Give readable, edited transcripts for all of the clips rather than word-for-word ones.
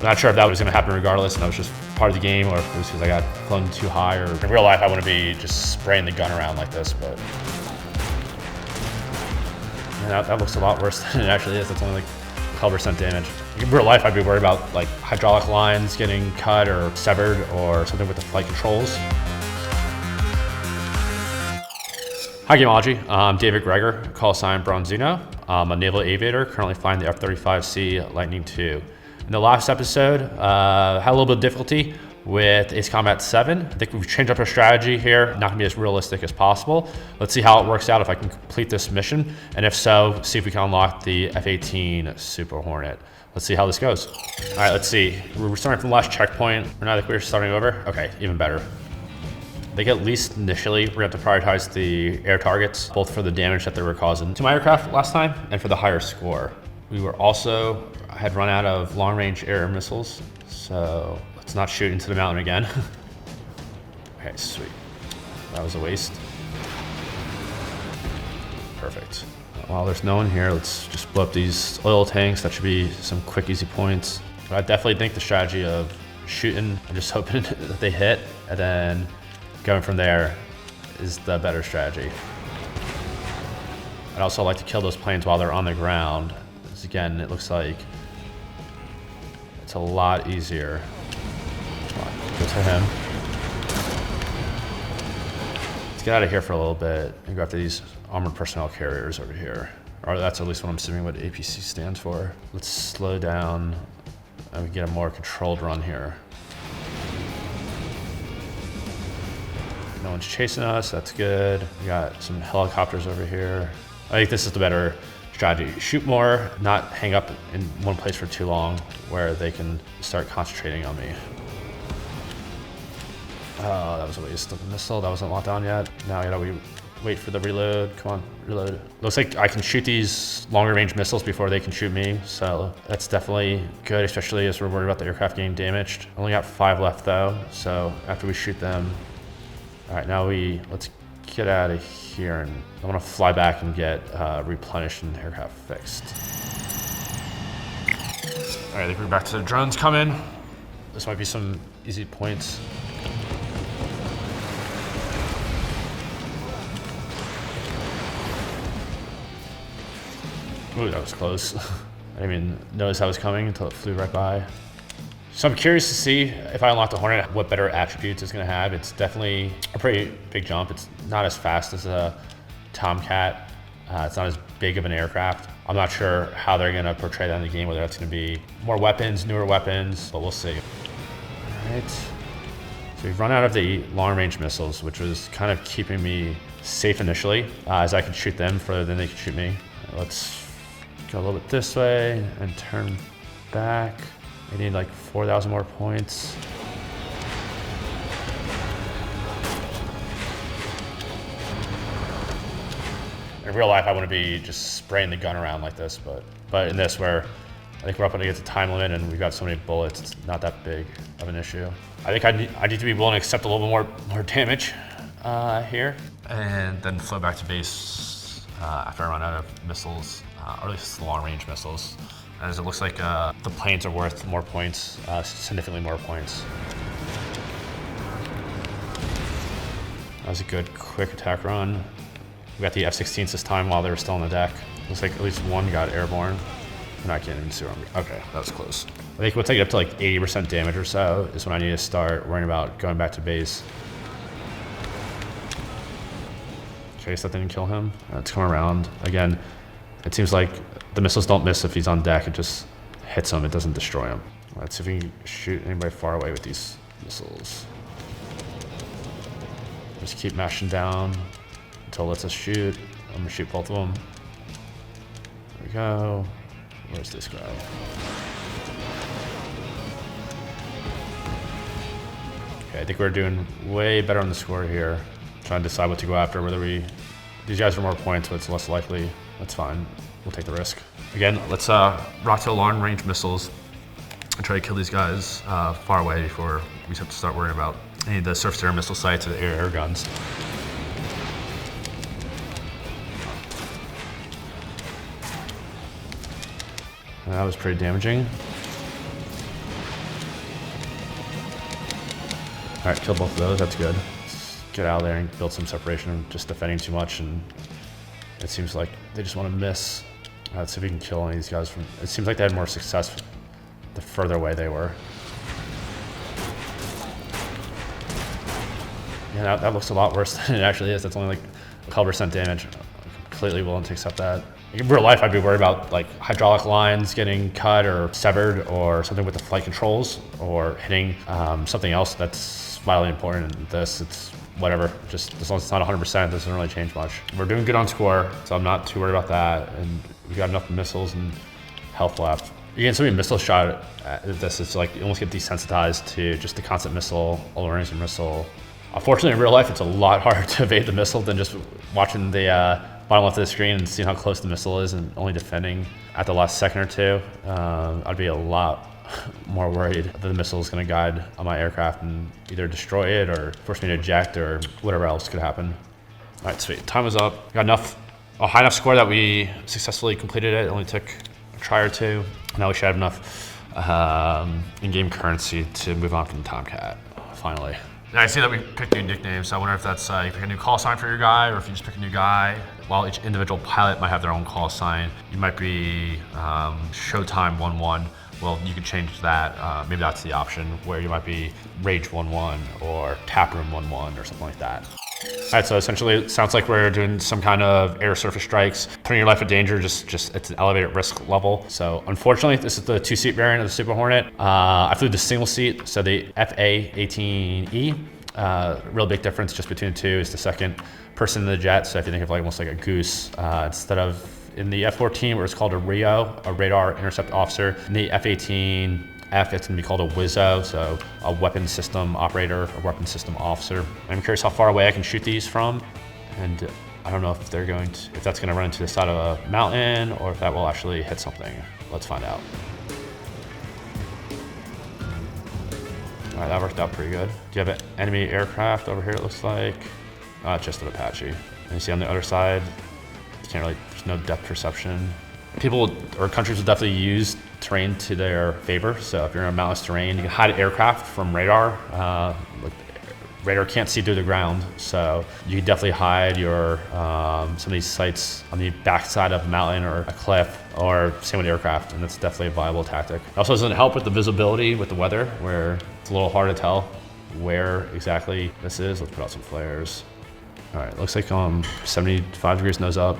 I'm not sure if that was gonna happen regardless, and that was just part of the game, or if it was because I got flown too high, or in real life I wouldn't be just spraying the gun around like this, but yeah, that looks a lot worse than it actually is. That's only like 12% damage. In real life, I'd be worried about like hydraulic lines getting cut or severed or something with the flight controls. Hi Gamology, I'm David Gregor, call sign Bronzino. I'm a naval aviator currently flying the F-35C Lightning II. In the last episode, had a little bit of difficulty with Ace Combat 7. I think we've changed up our strategy here, not gonna be as realistic as possible. Let's see how it works out if I can complete this mission, and if so, see if we can unlock the F-18 Super Hornet. Let's see how this goes. All right, let's see. We're starting from the last checkpoint. We're not like we're starting over. Okay, even better. I think at least initially, we're gonna have to prioritize the air targets, both for the damage that they were causing to my aircraft last time and for the higher score. We were also, had run out of long range air missiles, so let's not shoot into the mountain again. Okay, sweet. That was a waste. Perfect. While there's no one here, let's just blow up these oil tanks. That should be some quick, easy points. But I definitely think the strategy of shooting and just hoping that they hit, and then going from there is the better strategy. I'd also like to kill those planes while they're on the ground. Because again, it looks like it's a lot easier. Come on, go to him. Let's get out of here for a little bit and go after these armored personnel carriers over here. Or that's at least what I'm assuming what APC stands for. Let's slow down and we get a more controlled run here. No one's chasing us, that's good. We got some helicopters over here. I think this is the better strategy. Shoot more, not hang up in one place for too long where they can start concentrating on me. Oh, that was a waste of a missile. That wasn't locked down yet. Now I gotta wait for the reload. Come on, reload. Looks like I can shoot these longer range missiles before they can shoot me. So that's definitely good, especially as we're worried about the aircraft getting damaged. Only got 5 left though. So after we shoot them, all right, now let's get out of here, and I want to fly back and get replenished and aircraft fixed. All right, I think we're back to the drones coming. This might be some easy points. Ooh, that was close. I didn't even notice that was coming until it flew right by. So I'm curious to see if I unlock the Hornet, what better attributes it's gonna have. It's definitely a pretty big jump. It's not as fast as a Tomcat. It's not as big of an aircraft. I'm not sure how they're gonna portray that in the game, whether that's gonna be more weapons, newer weapons, but we'll see. All right, so we've run out of the long range missiles, which was kind of keeping me safe initially, as I could shoot them further than they could shoot me. Let's go a little bit this way and turn back. I need like 4,000 more points. In real life, I wouldn't be just spraying the gun around like this, but in this, where I think we're up against a time limit and we've got so many bullets, it's not that big of an issue. I think I need to be willing to accept a little bit more damage here, and then flow back to base after I run out of missiles, or at least the long-range missiles. As it looks like the planes are worth more points, significantly more points. That was a good quick attack run. We got the F-16s this time while they were still on the deck. Looks like at least one got airborne. And I can't even see where I'm. Okay, that was close. I think we'll take it up to like 80% damage or so is when I need to start worrying about going back to base. Chase, that didn't kill him. Let's come around. Again, it seems like the missiles don't miss if he's on deck. It just hits him. It doesn't destroy him. Let's see if we can shoot anybody far away with these missiles. Just keep mashing down until it lets us shoot. I'm gonna shoot both of them. There we go. Where's this guy? Okay, I think we're doing way better on the score here. Trying to decide what to go after, whether these guys are more points, but it's less likely. That's fine. We'll take the risk. Again, let's rock to long range missiles and try to kill these guys far away before we have to start worrying about any of the surface air missile sites or the air guns. And that was pretty damaging. All right, killed both of those. That's good. Let's get out of there and build some separation. I'm just defending too much, and it seems like they just want to miss. Let's see if we can kill any of these guys from. It seems like they had more success the further away they were. Yeah, that looks a lot worse than it actually is. That's only like a couple % damage. I'm completely willing to accept that. In real life, I'd be worried about like hydraulic lines getting cut or severed, or something with the flight controls, or hitting something else that's vitally important. In this, it's whatever. Just as long as it's not 100%, it doesn't really change much. We're doing good on score, so I'm not too worried about that. And we got enough missiles and health left. You get so many missile shot at this, it's like you almost get desensitized to just the constant missile, alerting missile. Unfortunately, in real life, it's a lot harder to evade the missile than just watching the bottom left of the screen and seeing how close the missile is and only defending at the last second or two. I'd be a lot more worried that the missile is going to guide on my aircraft and either destroy it or force me to eject or whatever else could happen. All right, sweet. Time was up. Got a high enough score that we successfully completed it. It only took a try or two. Now we should have enough in-game currency to move on from the Tomcat, finally. Yeah, I see that we picked new nicknames, so I wonder if that's you pick a new call sign for your guy, or if you just pick a new guy. While each individual pilot might have their own call sign, you might be Showtime 1-1. Well, you could change that. Maybe that's the option, where you might be Rage 1-1 or Taproom 1-1 or something like that. All right, so essentially it sounds like we're doing some kind of air surface strikes, putting your life in danger, just it's an elevated risk level. So unfortunately, this is the 2-seat variant of the Super Hornet. I flew the single seat, so the FA-18E. Real big difference just between the two is the second person in the jet. So if you think of like almost like a goose, instead of in the F-14 where it's called a RIO, a radar intercept officer, in the F-18F, it's gonna be called a WISO, so a weapons system operator, a weapons system officer. I'm curious how far away I can shoot these from, and I don't know if that's gonna run into the side of a mountain or if that will actually hit something. Let's find out. All right, that worked out pretty good. Do you have an enemy aircraft over here, it looks like? Just an Apache. And you see on the other side, there's no depth perception. People or countries will definitely use terrain to their favor. So if you're in a mountainous terrain, you can hide aircraft from radar. Radar can't see through the ground, so you can definitely hide your some of these sites on the backside of a mountain or a cliff, or same with aircraft, and that's definitely a viable tactic. It also doesn't help with the visibility with the weather, where it's a little hard to tell where exactly this is. Let's put out some flares. All right, looks like 75 degrees nose up.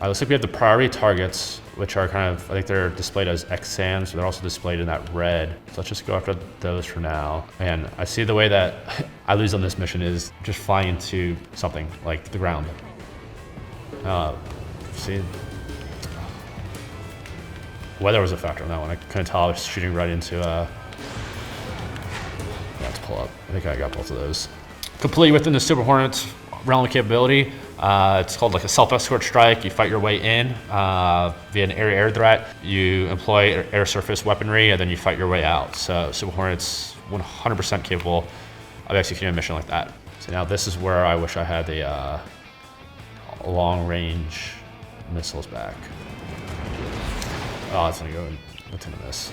Looks like we have the priority targets, which are kind of, I think they're displayed as XSAMs, but they're also displayed in that red. So let's just go after those for now. And I see the way that I lose on this mission is just flying into something, like the ground. See? Weather was a factor on that one. I couldn't tell I was shooting right into, let's pull up. I think I got both of those. Completely within the Super Hornet's realm of capability. It's called like a self-escort strike. You fight your way in via an air-to-air threat. You employ air-surface weaponry, and then you fight your way out. So Super Hornet's 100% capable of executing a mission like that. So now this is where I wish I had the long-range missiles back. Oh, it's gonna go. What's gonna miss?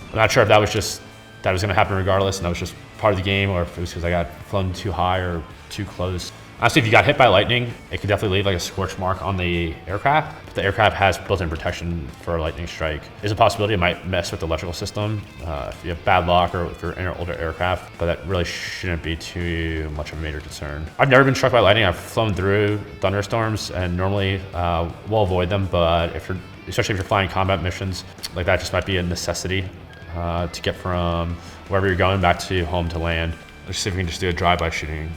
I'm not sure if that was gonna happen regardless, and that was just part of the game, or if it was because I got flown too high or too close. Honestly, if you got hit by lightning, it could definitely leave like a scorch mark on the aircraft. But the aircraft has built-in protection for a lightning strike. There's a possibility it might mess with the electrical system if you have bad luck or if you're in an older aircraft, but that really shouldn't be too much of a major concern. I've never been struck by lightning. I've flown through thunderstorms and normally will avoid them, but especially if you're flying combat missions, like that just might be a necessity to get from wherever you're going back to home to land. Let's see if we can just do a drive-by shooting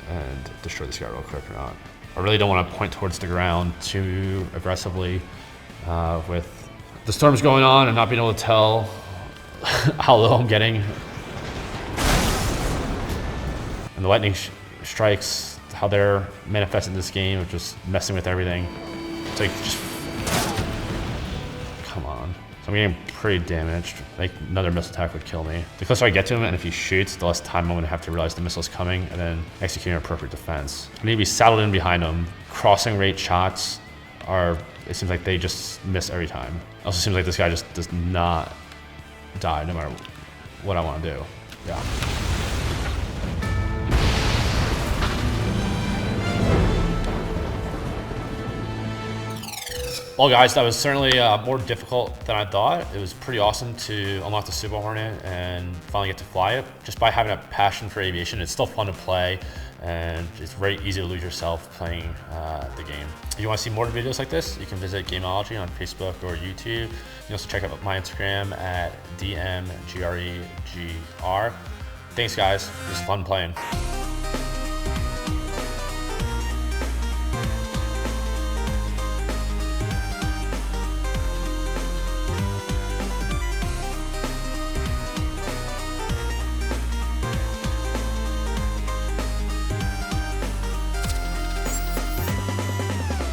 and destroy this guy real quick or not. I really don't want to point towards the ground too aggressively with the storms going on and not being able to tell how low I'm getting. And the lightning strikes, how they're manifested in this game of just messing with everything. It's like, just, come on. So I'm getting pretty damaged. Like another missile attack would kill me. The closer I get to him, and if he shoots, the less time I'm gonna have to realize the missile's coming and then execute an appropriate defense. I need to be saddled in behind him. Crossing rate shots it seems like they just miss every time. Also seems like this guy just does not die no matter what I want to do. Yeah. Well guys, that was certainly more difficult than I thought. It was pretty awesome to unlock the Super Hornet and finally get to fly it. Just by having a passion for aviation, it's still fun to play, and it's very easy to lose yourself playing the game. If you want to see more videos like this, you can visit Gamology on Facebook or YouTube. You can also check out my Instagram at DMGREGR. Thanks guys, it was fun playing.